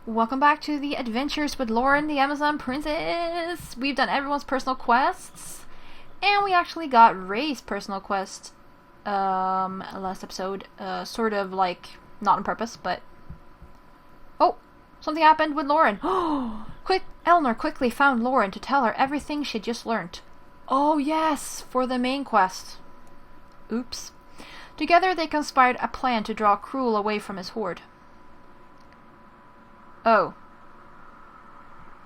Welcome back to the adventures with Loren, the Amazon Princess. We've done everyone's personal quests, and we actually got Ray's personal quest last episode. Sort of like, not on purpose, but... Oh! Something happened with Loren. Eleanor quickly found Loren to tell her everything she'd just learned. Oh yes, for the main quest. Oops. Together they conspired a plan to draw Cruel away from his hoard. Oh.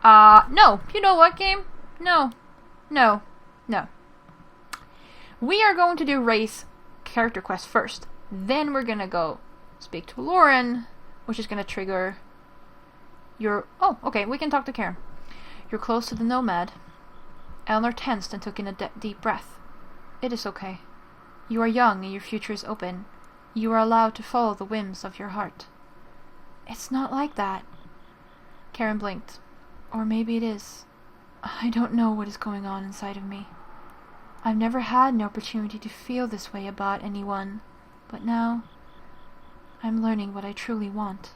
No. You know what, game? No. No. No. We are going to do Ray's character quest first. Then we're gonna go speak to Loren, which is gonna trigger your... Oh, okay, we can talk to Karen. You're close to the Nomad. Eleanor tensed and took in a deep breath. It is okay. You are young and your future is open. You are allowed to follow the whims of your heart. It's not like that. Karen blinked. Or maybe it is. I don't know what is going on inside of me. I've never had an opportunity to feel this way about anyone, but now I'm learning what I truly want.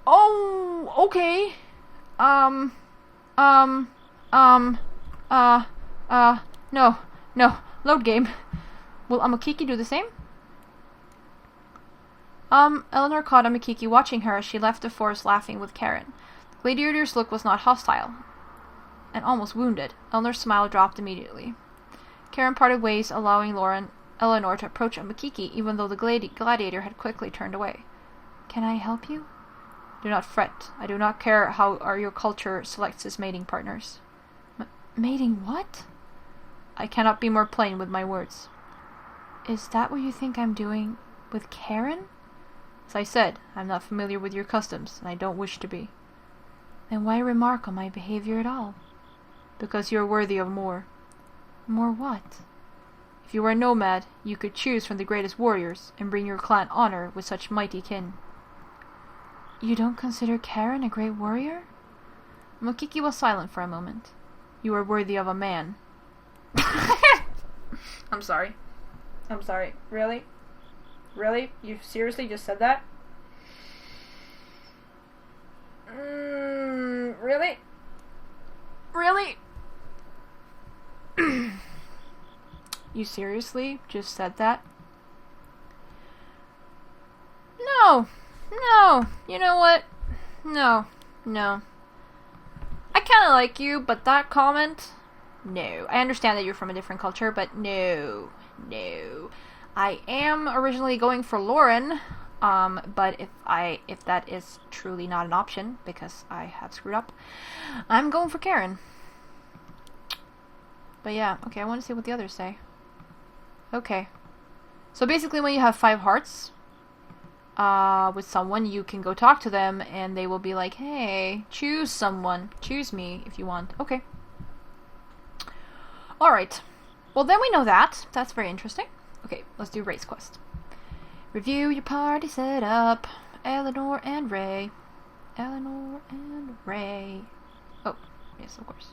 Oh, okay. No. Load game. Will Amakiki do the same? Eleanor caught Amakiki watching her as she left the forest laughing with Karen. The gladiator's look was not hostile, and almost wounded. Eleanor's smile dropped immediately. Karen parted ways, allowing Eleanor to approach Amakiki, even though the gladiator had quickly turned away. Can I help you? Do not fret. I do not care how your culture selects its mating partners. Mating what? I cannot be more plain with my words. Is that what you think I'm doing with Karen? As I said, I'm not familiar with your customs, and I don't wish to be. Then why remark on my behavior at all? Because you are worthy of more. More what? If you were a nomad, you could choose from the greatest warriors, and bring your clan honor with such mighty kin. You don't consider Karen a great warrior? Makiki was silent for a moment. You are worthy of a man. I'm sorry. Really? Really? You seriously just said that? Really? Really? You seriously just said that? No. You know what? No. I kinda like you, but that comment? No. I understand that you're from a different culture, but no. I am originally going for Loren, but if that is truly not an option, because I have screwed up, I'm going for Karen. But yeah, okay, I want to see what the others say. Okay. So basically when you have 5 hearts, with someone, you can go talk to them, and they will be like, hey, choose someone. Choose me if you want. Okay. Alright. Well, then we know that. That's very interesting. Okay, let's do Ray's quest. Review your party setup. Eleanor and Ray. Oh, yes, of course.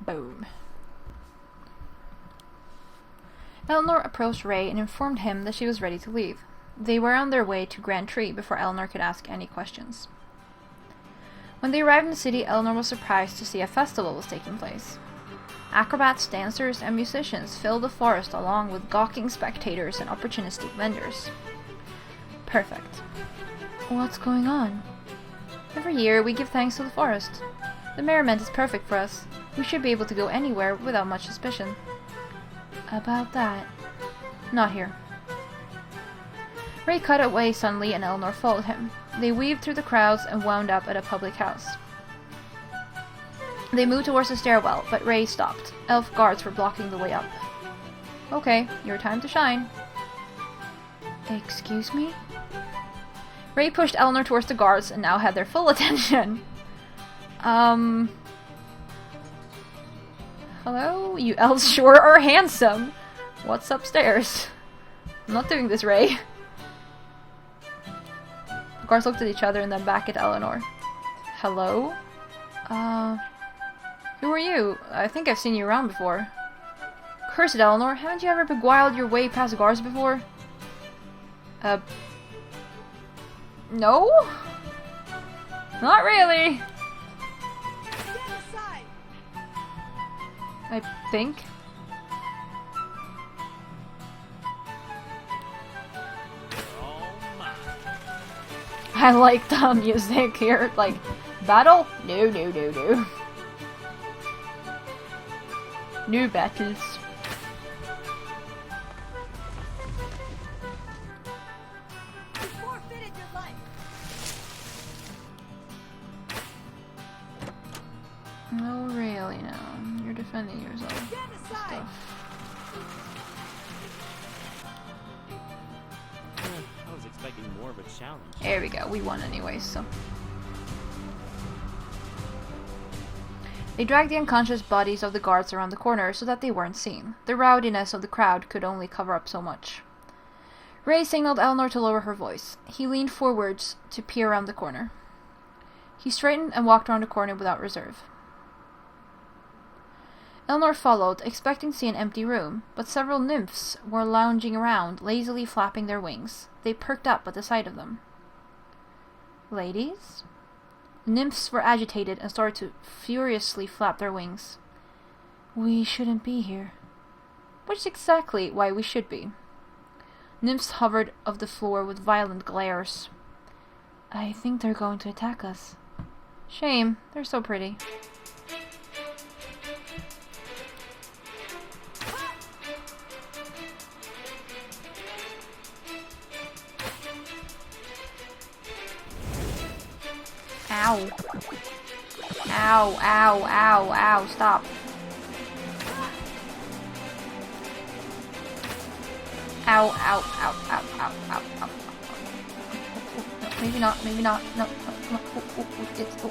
Boom. Eleanor approached Ray and informed him that she was ready to leave. They were on their way to Grand Tree before Eleanor could ask any questions. When they arrived in the city, Eleanor was surprised to see a festival was taking place. Acrobats, dancers, and musicians filled the forest along with gawking spectators and opportunistic vendors. Perfect. What's going on? Every year we give thanks to the forest. The merriment is perfect for us. We should be able to go anywhere without much suspicion. About that. Not here. Ray cut away suddenly and Eleanor followed him. They weaved through the crowds and wound up at a public house. They moved towards the stairwell, but Ray stopped. Elf guards were blocking the way up. Okay, your time to shine. Excuse me? Ray pushed Eleanor towards the guards and now had their full attention. Hello? You elves sure are handsome. What's upstairs? I'm not doing this, Ray. The guards looked at each other and then back at Eleanor. Hello? Who are you? I think I've seen you around before. Curse it, Eleanor. Haven't you ever beguiled your way past guards before? No? Not really. I think. I like the music here. Like, battle? No, no, no, no. New battles. No, really, no. You're defending yourself. Stuff. I was expecting more of a challenge. There we go. We won anyway, so. They dragged the unconscious bodies of the guards around the corner so that they weren't seen. The rowdiness of the crowd could only cover up so much. Ray signaled Eleanor to lower her voice. He leaned forwards to peer around the corner. He straightened and walked around the corner without reserve. Eleanor followed, expecting to see an empty room, but several nymphs were lounging around, lazily flapping their wings. They perked up at the sight of them. Ladies? The nymphs were agitated and started to furiously flap their wings. We shouldn't be here. Which is exactly why we should be. Nymphs hovered off the floor with violent glares. I think they're going to attack us. Shame, they're so pretty. Ow. Ow, ow, ow, ow, stop. Ow, ow, ow, ow, ow, ow, ow. Maybe not, maybe not. No, no, it's,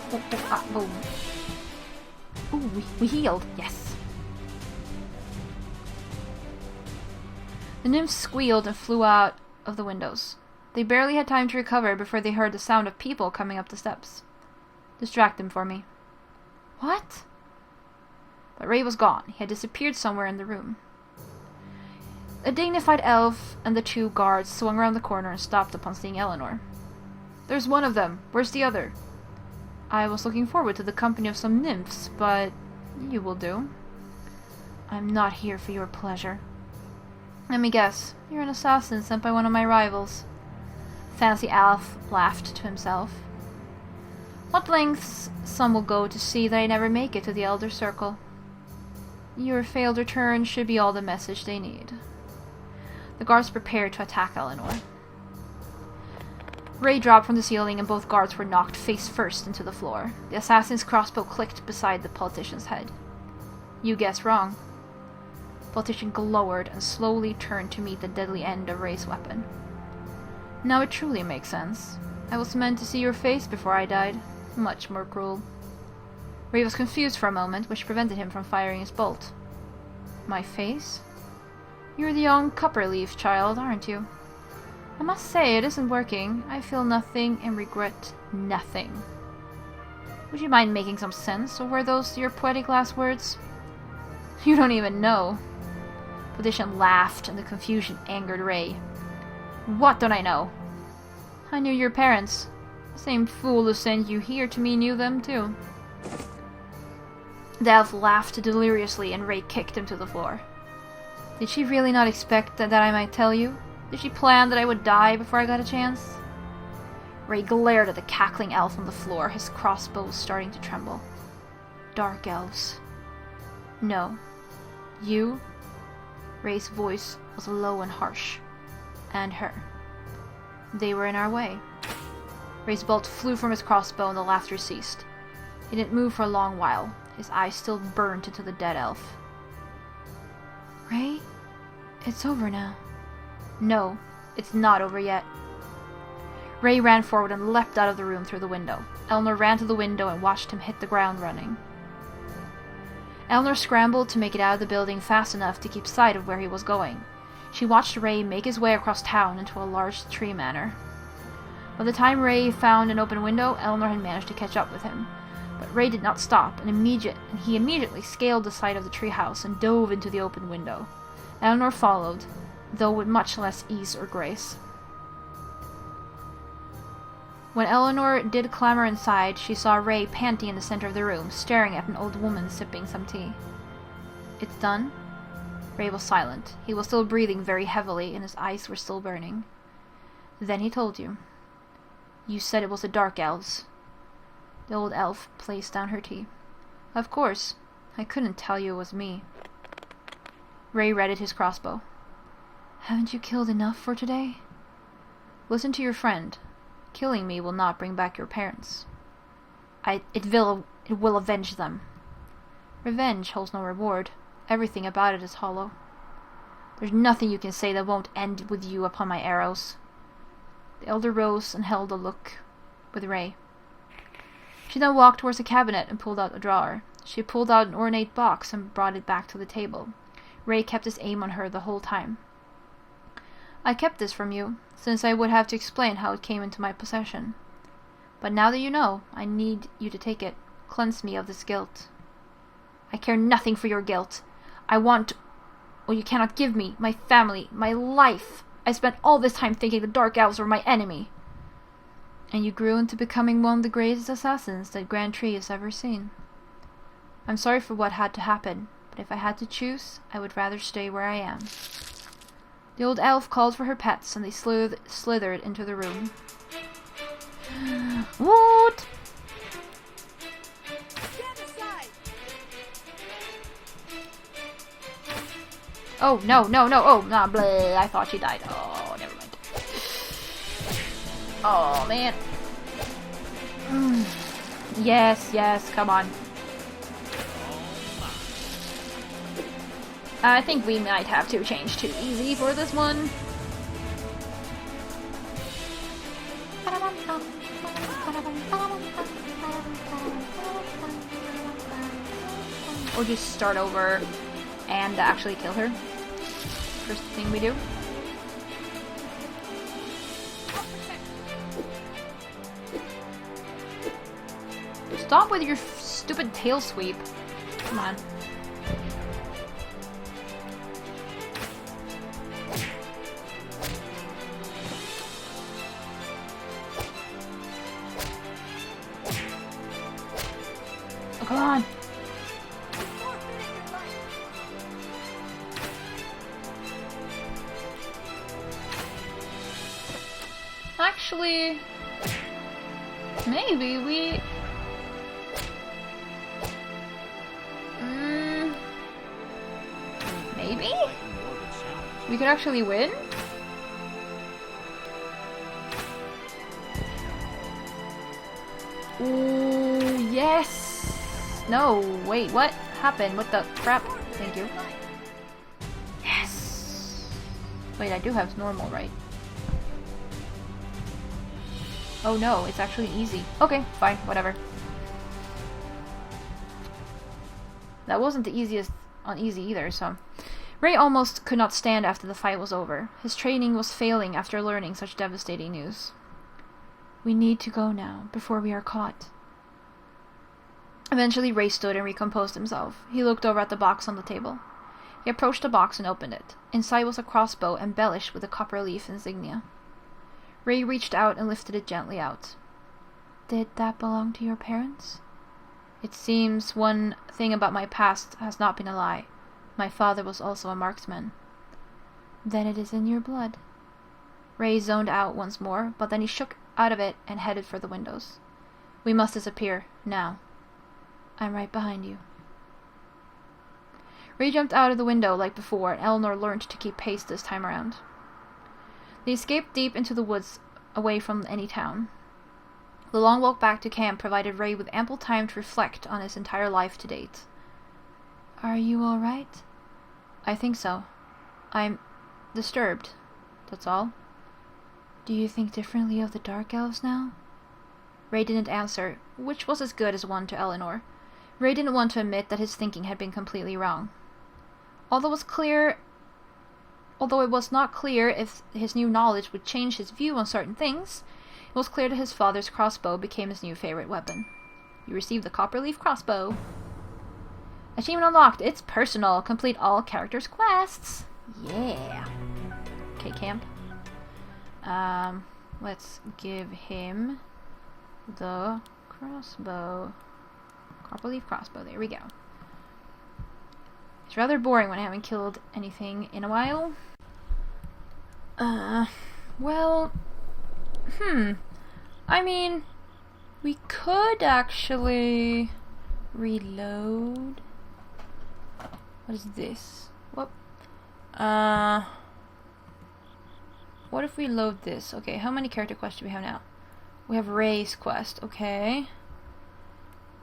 boom. Ooh, we healed, yes. The nymphs squealed and flew out of the windows. They barely had time to recover before they heard the sound of people coming up the steps. Distract them for me. What? But Ray was gone. He had disappeared somewhere in the room. A dignified elf and the two guards swung around the corner and stopped upon seeing Eleanor. There's one of them. Where's the other? I was looking forward to the company of some nymphs, but you will do. I'm not here for your pleasure. Let me guess. You're an assassin sent by one of my rivals. Fancy elf laughed to himself. What lengths some will go to see that I never make it to the Elder Circle. Your failed return should be all the message they need. The guards prepared to attack Eleanor. Ray dropped from the ceiling and both guards were knocked face first into the floor. The assassin's crossbow clicked beside the politician's head. You guessed wrong. The politician glowered and slowly turned to meet the deadly end of Ray's weapon. Now it truly makes sense. I was meant to see your face before I died. Much more cruel. Ray was confused for a moment, which prevented him from firing his bolt. My face? You're the young Copperleaf child, aren't you? I must say, it isn't working. I feel nothing and regret nothing. Would you mind making some sense, or were those your poetic last words? You don't even know. The politician laughed, and the confusion angered Ray. What don't I know? I knew your parents. The same fool who sent you here to me knew them too. The elf laughed deliriously and Ray kicked him to the floor. Did she really not expect that I might tell you? Did she plan that I would die before I got a chance? Ray glared at the cackling elf on the floor, his crossbow was starting to tremble. Dark elves. No. You? Ray's voice was low and harsh. And her. They were in our way. Ray's bolt flew from his crossbow and the laughter ceased. He didn't move for a long while. His eyes still burned into the dead elf. Ray? It's over now. No, it's not over yet. Ray ran forward and leapt out of the room through the window. Eleanor ran to the window and watched him hit the ground running. Eleanor scrambled to make it out of the building fast enough to keep sight of where he was going. She watched Ray make his way across town into a large tree manor. By the time Ray found an open window, Eleanor had managed to catch up with him. But Ray did not stop, and he immediately scaled the side of the treehouse and dove into the open window. Eleanor followed, though with much less ease or grace. When Eleanor did clamber inside, she saw Ray panting in the center of the room, staring at an old woman sipping some tea. It's done? Ray was silent. He was still breathing very heavily, and his eyes were still burning. Then he told you. You said it was the Dark Elves. The old elf placed down her tea. Of course. I couldn't tell you it was me. Ray readied his crossbow. Haven't you killed enough for today? Listen to your friend. Killing me will not bring back your parents. It will avenge them. Revenge holds no reward. Everything about it is hollow. There's nothing you can say that won't end with you upon my arrows. The elder rose and held a look with Ray. She then walked towards the cabinet and pulled out a drawer. She pulled out an ornate box and brought it back to the table. Ray kept his aim on her the whole time. I kept this from you, since I would have to explain how it came into my possession. But now that you know, I need you to take it. Cleanse me of this guilt. I care nothing for your guilt. I want what you cannot give me, my family, my life. I spent all this time thinking the Dark Elves were my enemy. And you grew into becoming one of the greatest assassins that Grand Tree has ever seen. I'm sorry for what had to happen, but if I had to choose, I would rather stay where I am. The old elf called for her pets, and they slithered into the room. What? Oh, no, no, no. Oh, nah, bleh. I thought she died. Oh, never mind. Oh, man. Yes, yes, come on. I think we might have to change to easy for this one. Or just start over and actually kill her. First thing we do. Stop with your stupid tail sweep. Come on. Oh, come on. Actually, maybe we... maybe? We could actually win? Ooh, yes! No, wait, what happened? What the crap? Thank you. Yes! Wait, I do have normal, right? Oh no, it's actually easy. Okay, fine, whatever. That wasn't the easiest on easy either, so... Ray almost could not stand after the fight was over. His training was failing after learning such devastating news. We need to go now, before we are caught. Eventually Ray stood and recomposed himself. He looked over at the box on the table. He approached the box and opened it. Inside was a crossbow embellished with a copper leaf insignia. Ray reached out and lifted it gently out. Did that belong to your parents? It seems one thing about my past has not been a lie. My father was also a marksman. Then it is in your blood. Ray zoned out once more, but then he shook out of it and headed for the windows. We must disappear, now. I'm right behind you. Ray jumped out of the window like before, and Eleanor learned to keep pace this time around. They escaped deep into the woods, away from any town. The long walk back to camp provided Ray with ample time to reflect on his entire life to date. Are you all right? I think so. I'm disturbed, that's all. Do you think differently of the Dark Elves now? Ray didn't answer, which was as good as one to Eleanor. Ray didn't want to admit that his thinking had been completely wrong. Although it was not clear if his new knowledge would change his view on certain things, it was clear that his father's crossbow became his new favorite weapon. You received the copperleaf crossbow. Achievement unlocked. It's personal. Complete all characters' quests. Yeah. Okay, camp. Let's give him the crossbow. Copper leaf crossbow. There we go. It's rather boring when I haven't killed anything in a while. Well, I mean, we could actually reload. What is this? What? What if we load this? Okay, how many character quests do we have now? We have race quest, okay.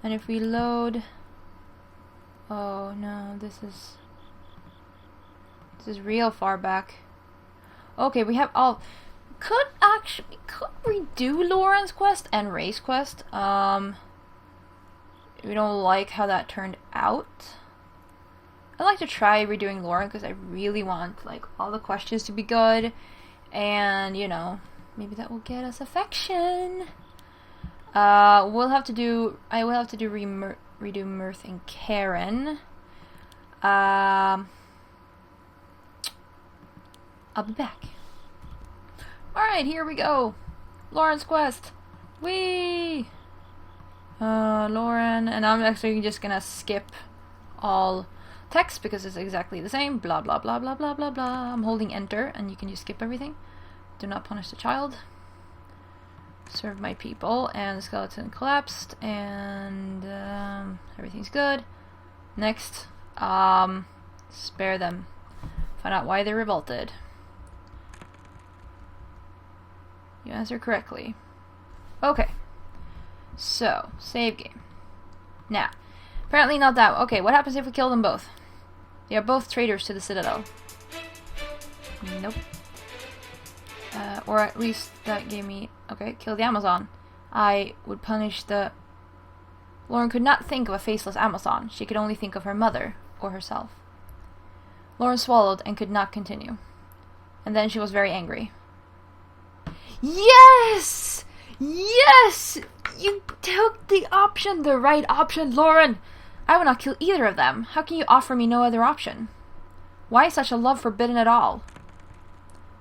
And if we load... Oh no, this is real far back. Okay, we have all... Could we do Loren's quest and race quest? We don't like how that turned out. I'd like to try redoing Loren because I really want like all the questions to be good, and you know, maybe that will get us affection. I will have to do redo Mirth and Karen. I'll be back. Alright, here we go. Loren's quest. Whee! Loren, and I'm actually just gonna skip all text because it's exactly the same. Blah blah blah blah blah blah blah. I'm holding enter and you can just skip everything. Do not punish the child. Serve my people, and the skeleton collapsed, and everything's good. Next, spare them. Find out why they revolted. You answered correctly. Okay. So, save game. Now, apparently not that. Okay, what happens if we kill them both? They are both traitors to the Citadel. Nope. Or at least that gave me... Okay, kill the Amazon. I would punish the... Loren could not think of a faceless Amazon. She could only think of her mother, or herself. Loren swallowed and could not continue. And then she was very angry. Yes! Yes! You took the right option, Loren! I would not kill either of them. How can you offer me no other option? Why is such a love forbidden at all?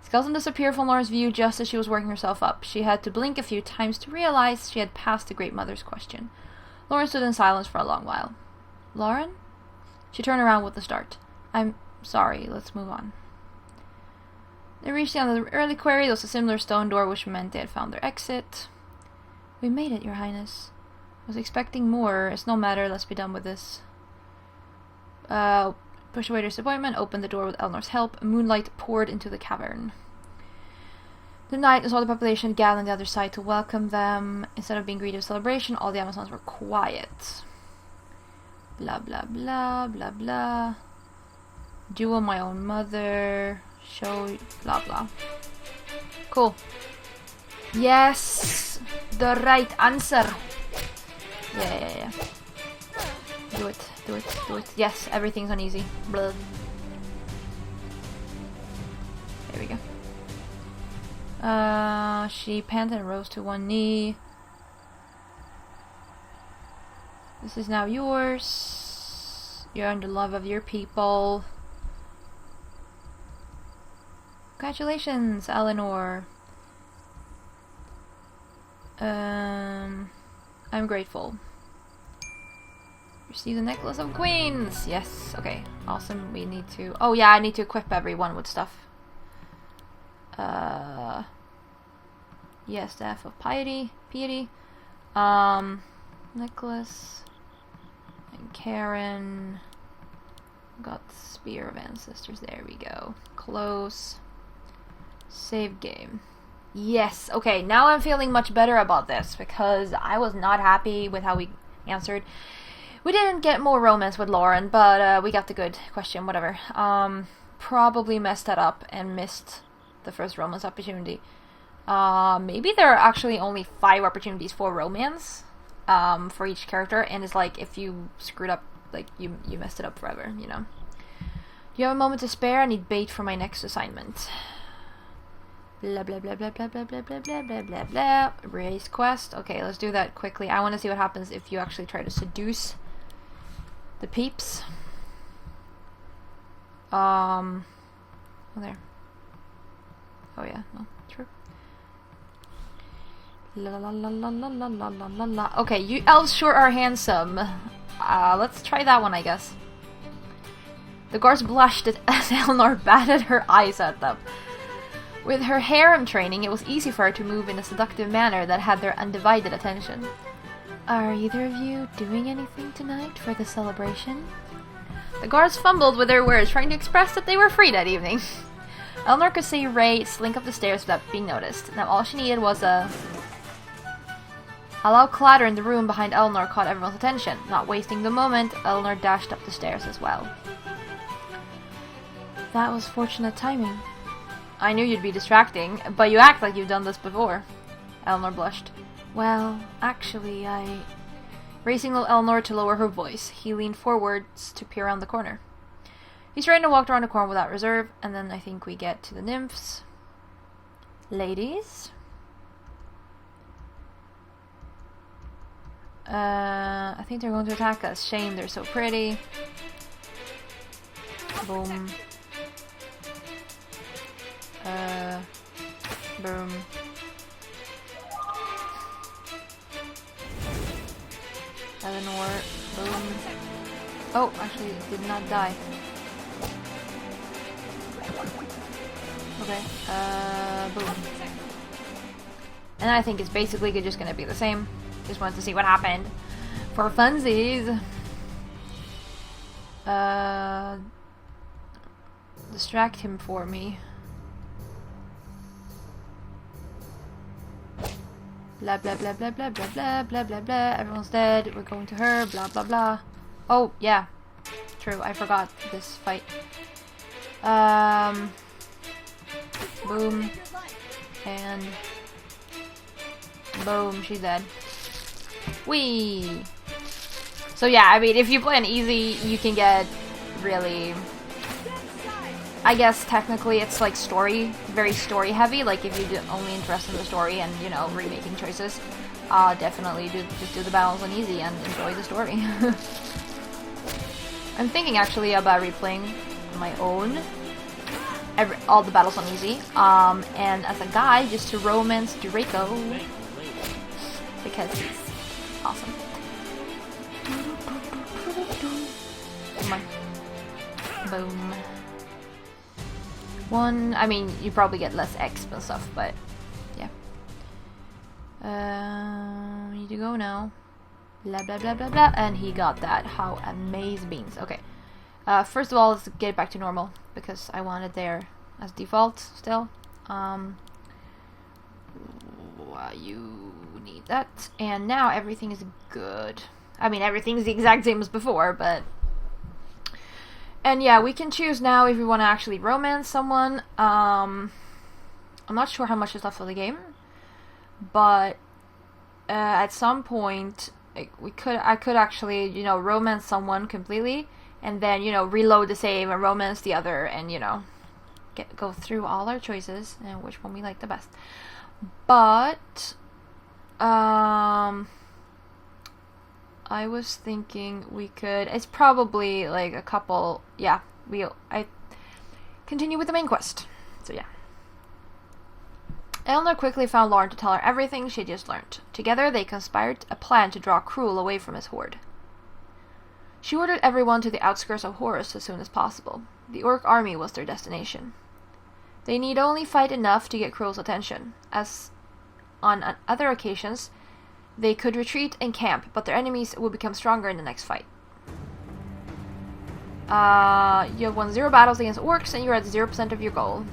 Skeleton disappeared from Loren's view just as she was working herself up. She had to blink a few times to realize she had passed the Great Mother's question. Loren stood in silence for a long while. Loren? She turned around with a start. I'm sorry, let's move on. They reached the end of the early quarry. There was a similar stone door, which meant they had found their exit. We made it, Your Highness. I was expecting more. It's no matter, let's be done with this. Push away their disappointment, opened the door with Elnor's help. Moonlight poured into the cavern. The knight saw the population gathered on the other side to welcome them. Instead of being greeted with celebration, all the Amazons were quiet. Blah blah blah blah blah. Duel my own mother. Show blah blah. Cool. Yes! The right answer! Yeah. Do it. Yes, everything's on easy. Blah. There we go. She panted and rose to one knee. This is now yours. You earned the love of your people. Congratulations, Eleanor. I'm grateful. Receive the necklace of queens. Yes. Okay. Awesome. We need to... Oh yeah, I need to equip everyone with stuff. Yes, staff of piety. Necklace. And Karen. Got spear of ancestors. There we go. Close. Save game. Yes. Okay. Now I'm feeling much better about this because I was not happy with how we answered. We didn't get more romance with Loren, but we got the good question, whatever. Probably messed that up and missed the first romance opportunity. Maybe there are actually only 5 opportunities for romance for each character, and it's like if you screwed up, like you messed it up forever, you know. Do you have a moment to spare? I need bait for my next assignment. Blah blah blah blah blah blah blah blah blah blah blah blah. Race quest. Okay, let's do that quickly. I want to see what happens if you actually try to seduce the peeps. Oh, there. Oh yeah, no, true. La la la la la la la la la la. Okay, you elves sure are handsome. Let's try that one, I guess. The guards blushed as Eleanor batted her eyes at them. With her harem training, it was easy for her to move in a seductive manner that had their undivided attention. Are either of you doing anything tonight for the celebration? The guards fumbled with their words, trying to express that they were free that evening. Eleanor could see Ray slink up the stairs without being noticed. Now all she needed was a loud clatter in the room behind Eleanor caught everyone's attention. Not wasting the moment, Eleanor dashed up the stairs as well. That was fortunate timing. I knew you'd be distracting, but you act like you've done this before. Eleanor blushed. Well, actually, Ray signaled Eleanor to lower her voice. He leaned forwards to peer around the corner. He straightened and walked around the corner without reserve, and then I think we get to the nymphs. Ladies? I think they're going to attack us. Shame, they're so pretty. Boom. Boom. Eleanor. Boom. Oh, actually, it did not die. Okay. Boom. And I think it's basically just gonna be the same. Just wanted to see what happened. For funsies. Distract him for me. Blah blah blah blah blah blah blah blah blah blah. Everyone's dead. We're going to her. Blah blah blah. Oh yeah, true. I forgot this fight. Boom. And boom. She's dead. Whee. So yeah, I mean, if you play on easy, you can get really. I guess technically it's like very story heavy. Like if you're only interested in the story and, you know, remaking choices, definitely just do the battles on easy and enjoy the story. I'm thinking actually about replaying my own, all the battles on easy, and as a guy just to romance Draco, because he's awesome. Come on. Boom. One, I mean, you probably get less exp and stuff, but yeah. We need to go now. Blah blah blah blah blah, and he got that. How amazing beans. Okay. First of all, let's get it back to normal because I want it there as default still. You need that, and now everything is good. I mean, everything's the exact same as before, but. And yeah, we can choose now if we want to actually romance someone. I'm not sure how much is left for the game, but at some point I could actually, you know, romance someone completely, and then, you know, reload the save and romance the other, and, you know, go through all our choices and which one we like the best. But I was thinking we could. It's probably like a couple. Yeah, I continue with the main quest. So yeah. Eleanor quickly found Loren to tell her everything she just learned. Together, they conspired a plan to draw Cruel away from his horde. She ordered everyone to the outskirts of Horus as soon as possible. The Orc army was their destination. They need only fight enough to get Cruel's attention, as on other occasions. They could retreat and camp, but their enemies will become stronger in the next fight. You have won 0 battles against orcs, and you're at 0% of your goal.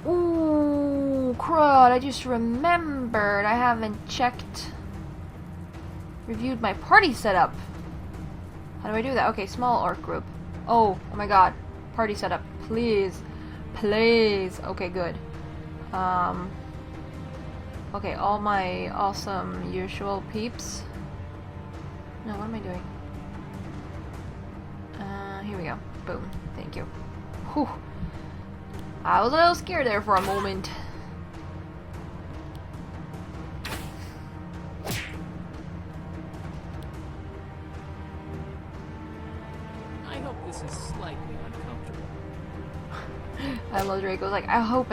Ooh, crud, I just remembered. I haven't reviewed my party setup. How do I do that? Okay, small orc group. Oh my god. Party setup. Please. Please. Okay, good. Okay, all my awesome usual peeps. No, what am I doing? Here we go. Boom. Thank you. Whew. I was a little scared there for a moment. I hope this is slightly uncomfortable. I love Draco's like, I hope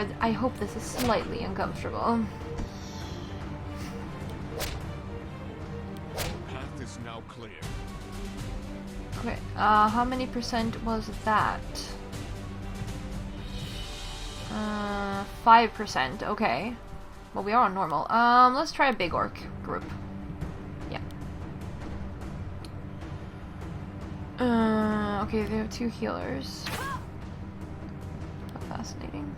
this is slightly uncomfortable. Path is now clear. Okay, how many percent was that? 5%, okay. Well, we are on normal. Let's try a big orc group. Yeah. Okay, they have 2 healers. Fascinating.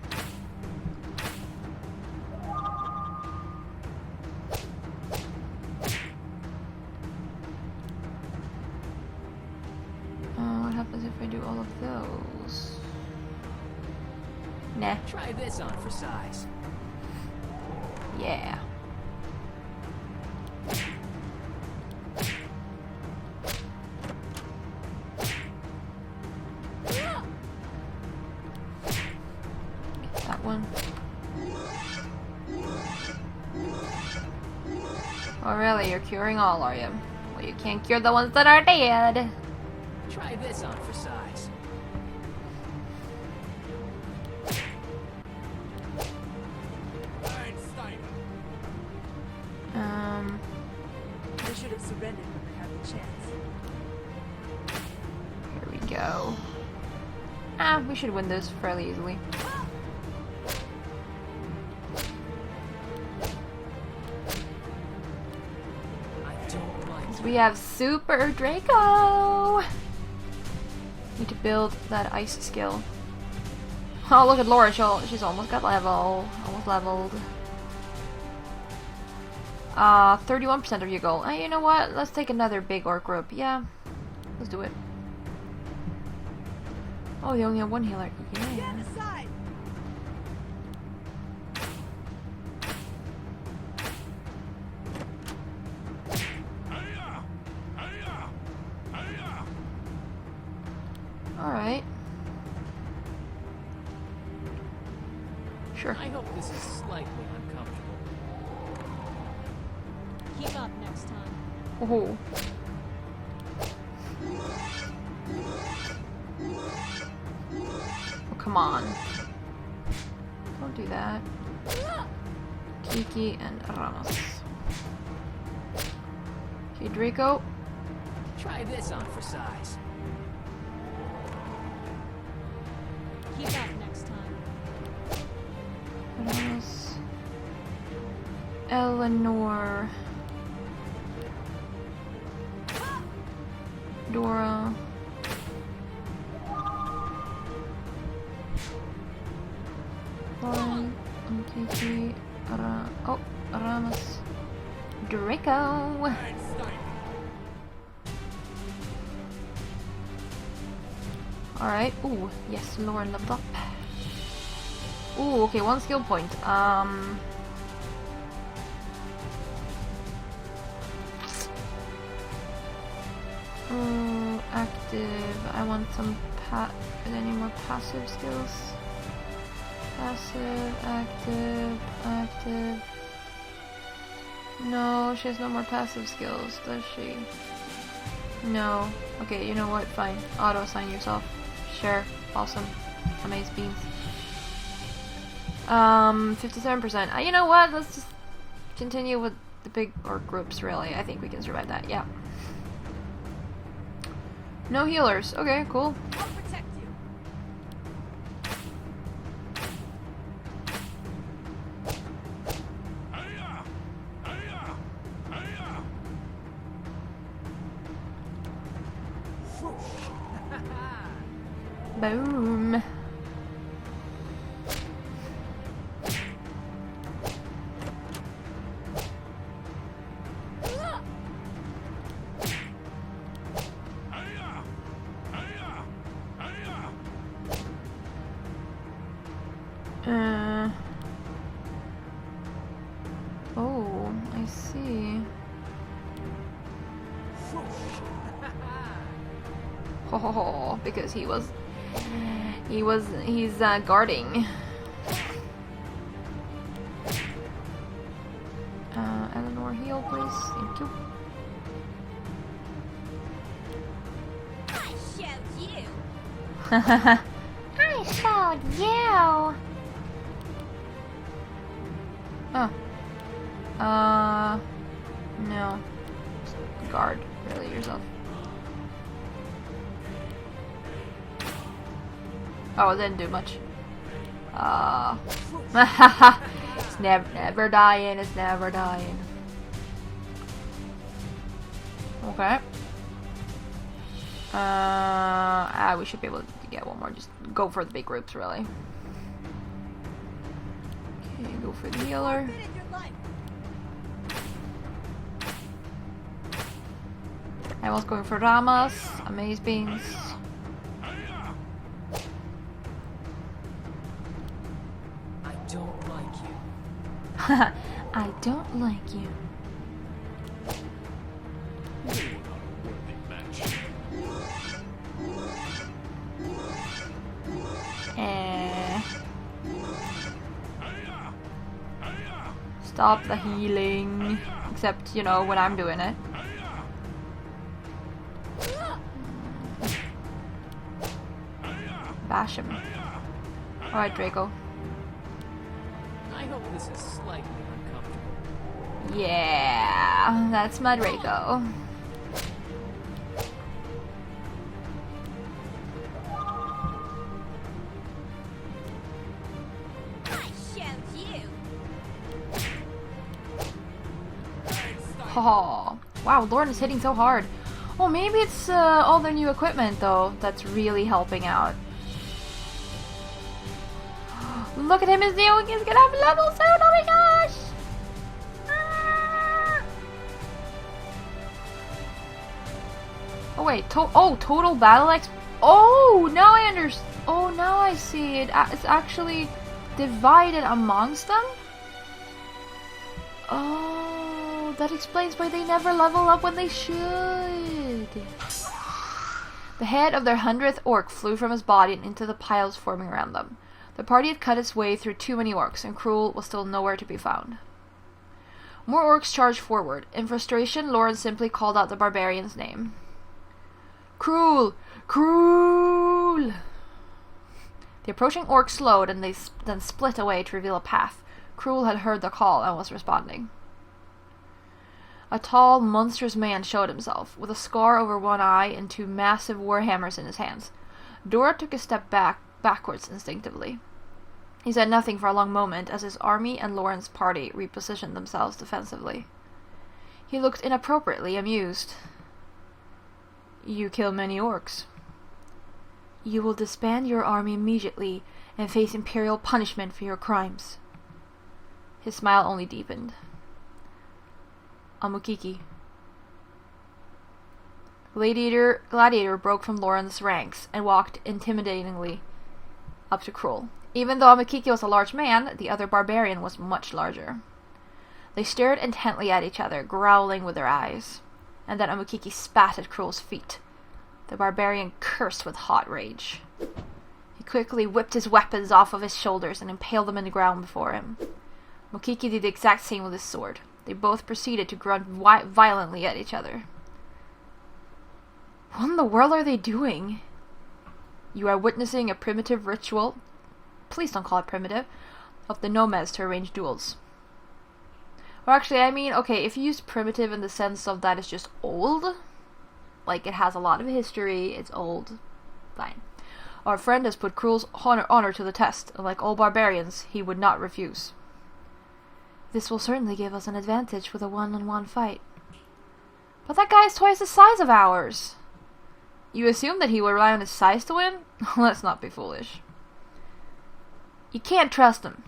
What happens if I do all of those? Nah. Try this on for size. Yeah. That one. Oh really? You're curing all, are you? Well, you can't cure the ones that are dead. Try this on for size. They should have surrendered when they had the chance. Here we go. Ah, we should win this fairly easily. I don't like We have Super Draco! Need to build that ice skill. Oh, look at Laura. She's almost got level. Almost leveled. 31% of your goal. You know what? Let's take another big orc group. Yeah. Let's do it. Oh, they only have 1 healer. Yeah. Stand aside! Alright. Sure. I hope this is slightly uncomfortable. Keep up next time. Oh. Oh, come on. Don't do that. Kiki and Ramos. Okay, Draco. Try this on for size. Keep up next time. Ramos. Eleanor. Dora. Loren. Kiki. Ramos. Draco. Alright. Ooh, yes, Loren leveled up. Ooh, okay, 1 skill point. Active. I want some any more passive skills? Passive, active. No, she has no more passive skills, does she? No. Okay, you know what? Fine. Auto-assign yourself. Sure. Awesome. Amaze beans. 57%. You know what? Let's just continue with the big orc groups, really. I think we can survive that. Yeah. No healers. Okay, cool. I'll protect you. Boom. Oh, I see. Oh, because he's guarding. Eleanor, heal, please. Thank you. I showed you. I showed you. now. Oh. No. Guard, really, yourself. Oh, it didn't do much. It's never dying, it's never dying. Okay. We should be able to get one more. Just go for the big groups, really. Okay, go for the healer. I was going for Ramas, Amaze Beans. I don't like you. I don't like you. Stop the healing. Except, you know, when I'm doing it. Bash him. Alright, Draco. I hope this is slightly uncomfortable. Yeah, that's my Draco. Oh, wow, Loren is hitting so hard. Oh, maybe it's all their new equipment, though, that's really helping out. Look at him, he's gonna have level soon, oh my gosh! Ah. Oh wait, total battle X. Oh, now I understand. Oh, now I see it. It's actually divided amongst them? Oh, that explains why they never level up when they should. The head of their 100th orc flew from his body and into the piles forming around them. The party had cut its way through too many orcs, and Cruel was still nowhere to be found. More orcs charged forward. In frustration, Loren simply called out the barbarian's name. Cruel! Cruel! The approaching orcs slowed, and they then split away to reveal a path. Cruel had heard the call and was responding. A tall, monstrous man showed himself, with a scar over one eye and two massive warhammers in his hands. Dora took a step backwards instinctively. He said nothing for a long moment as his army and Loren's party repositioned themselves defensively. He looked inappropriately amused. You kill many orcs. You will disband your army immediately and face imperial punishment for your crimes. His smile only deepened. Amukiki. Gladiator broke from Loren's ranks and walked intimidatingly up to Cruel. Even though Amukiki was a large man, the other barbarian was much larger. They stared intently at each other, growling with their eyes. And then Amukiki spat at Cruel's feet. The barbarian cursed with hot rage. He quickly whipped his weapons off of his shoulders and impaled them in the ground before him. Amukiki did the exact same with his sword. They both proceeded to grunt violently at each other. What in the world are they doing? You are witnessing a primitive ritual, please don't call it primitive, of the nomads to arrange duels. Or actually, I mean, okay, if you use primitive in the sense of that it's just old, like it has a lot of history, it's old, fine. Our friend has put Cruel's honor to the test, and like all barbarians, he would not refuse. This will certainly give us an advantage with a one-on-one fight. But that guy is twice the size of ours. You assume that he would rely on his size to win? Let's not be foolish. You can't trust him.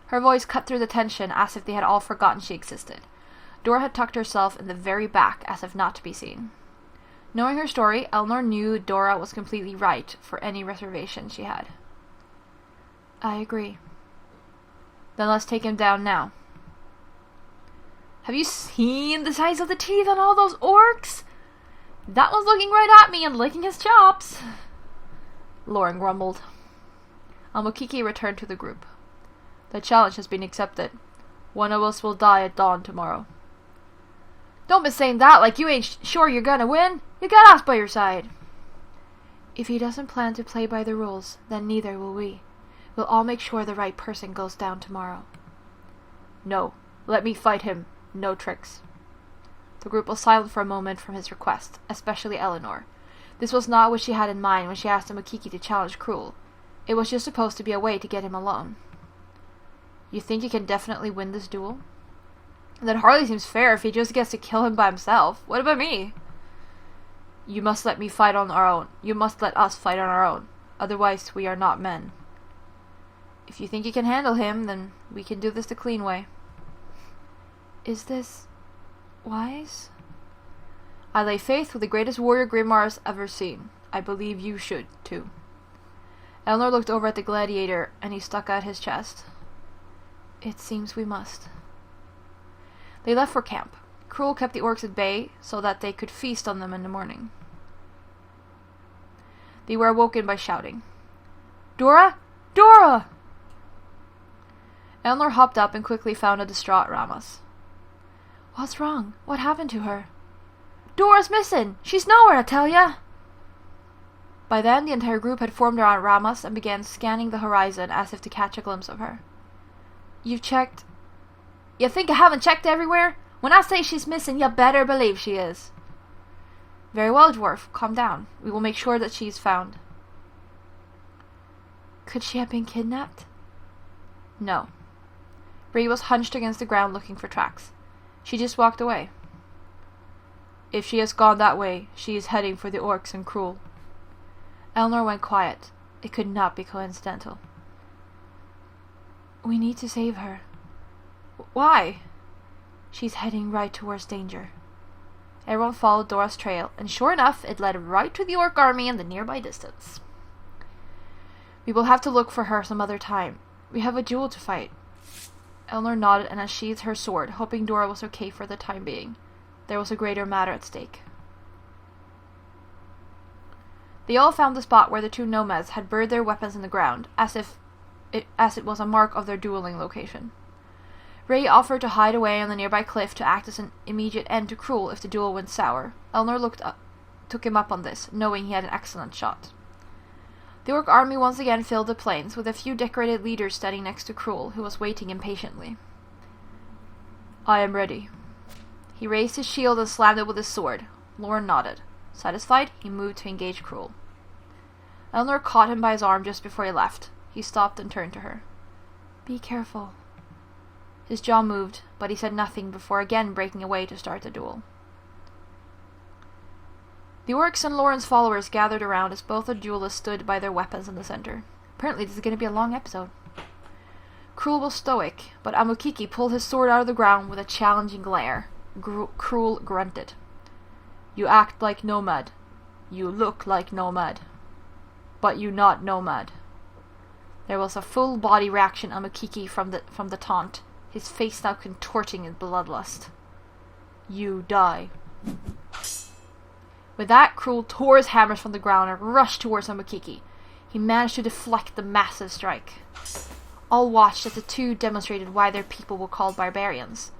Her voice cut through the tension as if they had all forgotten she existed. Dora had tucked herself in the very back as if not to be seen. Knowing her story, Elnor knew Dora was completely right for any reservation she had. I agree. Then let's take him down now. Have you seen the size of the teeth on all those orcs? That one's looking right at me and licking his chops. Loren grumbled. Amukiki returned to the group. The challenge has been accepted. One of us will die at dawn tomorrow. Don't be saying that like you ain't sure you're gonna win. You got us by your side. If he doesn't plan to play by the rules, then neither will we. We'll all make sure the right person goes down tomorrow. No, let me fight him. No tricks. The group was silent for a moment from his request, especially Eleanor. This was not what she had in mind when she asked Amakiki to challenge Cruel. It was just supposed to be a way to get him alone. You think you can definitely win this duel? That hardly seems fair if he just gets to kill him by himself. What about me? You must let me fight on our own. You must let us fight on our own. Otherwise, we are not men. If you think you can handle him, then we can do this the clean way. Is this wise? I lay faith with the greatest warrior Grimar's ever seen. I believe you should, too. Eleanor looked over at the gladiator, and he stuck out his chest. It seems we must. They left for camp. Cruel kept the orcs at bay, so that they could feast on them in the morning. They were awoken by shouting. Dora! Dora! Eleanor hopped up and quickly found a distraught Ramas. What's wrong? What happened to her? Dora's missing! She's nowhere, I tell ya! By then, the entire group had formed around Ramas and began scanning the horizon as if to catch a glimpse of her. You've checked? You think I haven't checked everywhere? When I say she's missing, you better believe she is. Very well, dwarf. Calm down. We will make sure that she's found. Could she have been kidnapped? No. Bree was hunched against the ground looking for tracks. She just walked away. If she has gone that way, she is heading for the orcs and Cruel. Eleanor went quiet. It could not be coincidental. We need to save her. Why? She's heading right towards danger. Everyone followed Dora's trail, and sure enough, it led right to the orc army in the nearby distance. We will have to look for her some other time. We have a duel to fight. Eleanor nodded and unsheathed her sword, hoping Dora was okay for the time being. There was a greater matter at stake. They all found the spot where the two nomads had buried their weapons in the ground, as it was a mark of their dueling location. Ray offered to hide away on the nearby cliff to act as an immediate end to Cruel if the duel went sour. Eleanor took him up on this, knowing he had an excellent shot. The orc army once again filled the plains, with a few decorated leaders standing next to Cruel, who was waiting impatiently. I am ready. He raised his shield and slammed it with his sword. Loren nodded. Satisfied, he moved to engage Cruel. Eleanor caught him by his arm just before he left. He stopped and turned to her. Be careful. His jaw moved, but he said nothing before again breaking away to start the duel. The orcs and Loren's followers gathered around as both the duelists stood by their weapons in the center. Apparently this is going to be a long episode. Cruel was stoic, but Amukiki pulled his sword out of the ground with a challenging glare. Cruel grunted. You act like nomad. You look like nomad. But you not nomad. There was a full body reaction on Amukiki from the taunt, his face now contorting in bloodlust. You die. With that, Cruel tore his hammers from the ground and rushed towards Amukiki. He managed to deflect the massive strike. All watched as the two demonstrated why their people were called barbarians.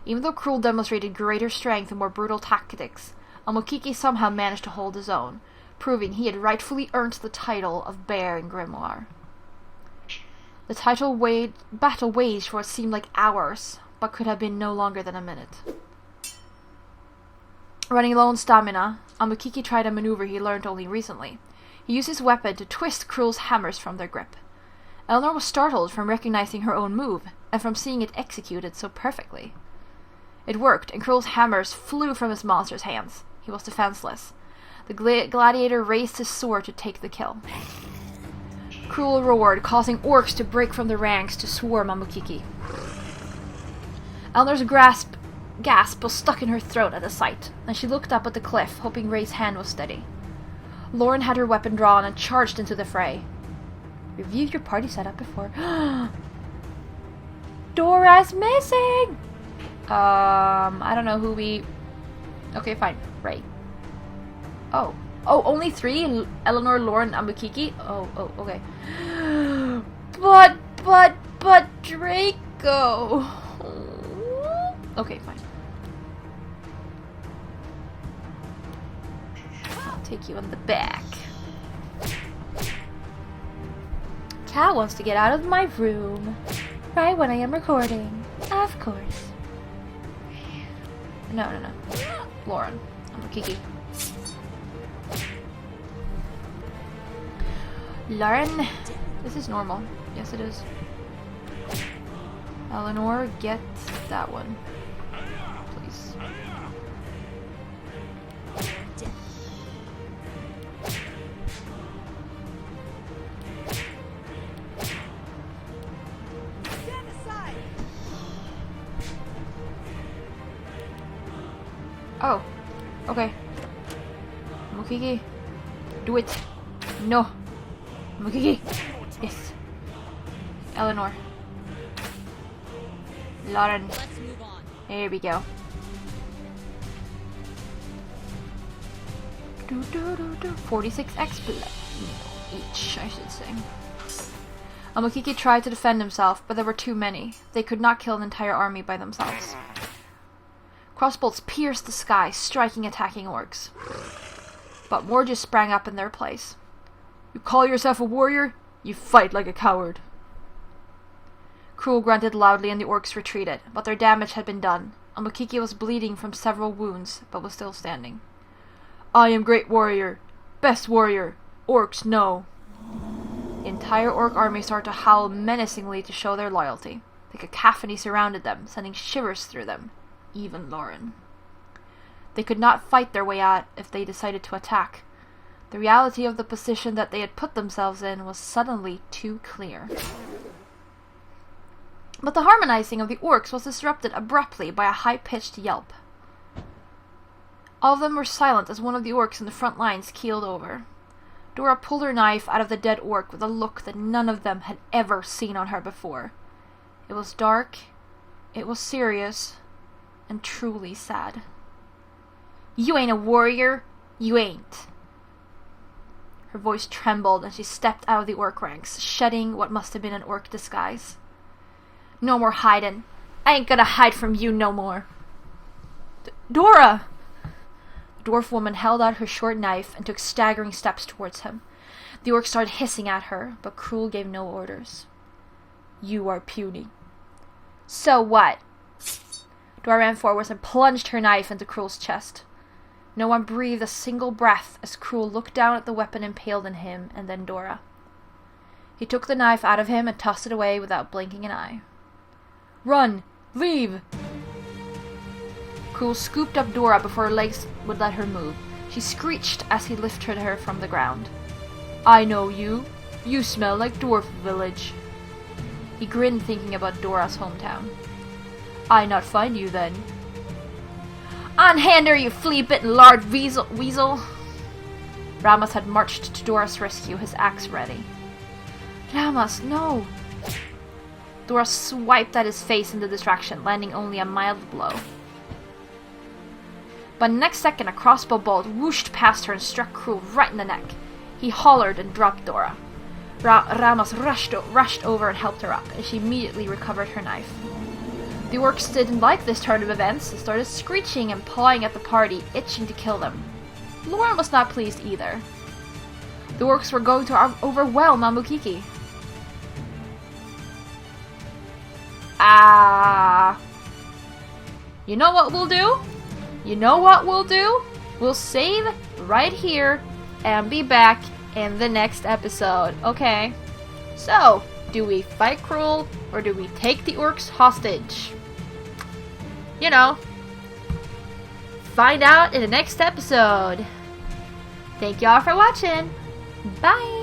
Even though Cruel demonstrated greater strength and more brutal tactics, Amukiki somehow managed to hold his own, proving he had rightfully earned the title of Bear in Grimoire. The battle waged for what seemed like hours, but could have been no longer than a minute. Running low on stamina, Amukiki tried a maneuver he learned only recently. He used his weapon to twist Cruel's hammers from their grip. Eleanor was startled from recognizing her own move, and from seeing it executed so perfectly. It worked, and Cruel's hammers flew from his monster's hands. He was defenseless. The gladiator raised his sword to take the kill. Cruel roared, causing orcs to break from the ranks to swarm Amukiki. Eleanor's gasp was stuck in her throat at the sight, and she looked up at the cliff, hoping Ray's hand was steady. Loren had her weapon drawn and charged into the fray. Review your party setup before... Dora's missing! I don't know who we... Okay, fine. Ray. Oh, only 3? Eleanor, Loren, Amukiki? Oh, okay. But Draco... Okay, fine. I'll take you in the back. Cat wants to get out of my room. Right when I am recording. Of course. No. Loren. I'm a Kiki. Loren. This is normal. Yes, it is. Eleanor, get that one. Please. Stand aside. Oh. Okay. Mukiki. Do it. No. Mukiki. Yes. Eleanor. Loren. Let's move on. There we go. 46 XP each, I should say. Amakiki tried to defend himself, but there were too many. They could not kill an entire army by themselves. Crossbolts pierced the sky, striking attacking orcs. But more just sprang up in their place. You call yourself a warrior? You fight like a coward. Cruel grunted loudly and the orcs retreated, but their damage had been done. Amakiki was bleeding from several wounds, but was still standing. I am great warrior. Best warrior. Orcs, no. The entire orc army started to howl menacingly to show their loyalty. The cacophony surrounded them, sending shivers through them. Even Loren. They could not fight their way out if they decided to attack. The reality of the position that they had put themselves in was suddenly too clear. But the harmonizing of the orcs was disrupted abruptly by a high-pitched yelp. All of them were silent as one of the orcs in the front lines keeled over. Dora pulled her knife out of the dead orc with a look that none of them had ever seen on her before. It was dark, it was serious, and truly sad. You ain't a warrior, you ain't. Her voice trembled and she stepped out of the orc ranks, shedding what must have been an orc disguise. No more hiding. I ain't gonna hide from you no more. Dora! The dwarf woman held out her short knife and took staggering steps towards him. The orc started hissing at her, but Cruel gave no orders. You are puny. So what? Dora ran forwards and plunged her knife into Cruel's chest. No one breathed a single breath as Cruel looked down at the weapon impaled in him and then Dora. He took the knife out of him and tossed it away without blinking an eye. Run! Leave! Cruel scooped up Dora before her legs would let her move. She screeched as he lifted her from the ground. I know you. You smell like Dwarf Village. He grinned thinking about Dora's hometown. I not find you then. On hander, you flea-bitten lard weasel! Ramas had marched to Dora's rescue, his axe ready. Ramas, no! Dora swiped at his face in the distraction, landing only a mild blow. But next second, a crossbow bolt whooshed past her and struck Cruel right in the neck. He hollered and dropped Dora. Ramas rushed over and helped her up, and she immediately recovered her knife. The orcs didn't like this turn of events and started screeching and pawing at the party, itching to kill them. Loren was not pleased either. The orcs were going to overwhelm Mamukiki. You know what we'll do? You know what we'll do? We'll save right here and be back in the next episode. Okay. So, do we fight Cruel or do we take the orcs hostage? You know. Find out in the next episode. Thank y'all for watching. Bye!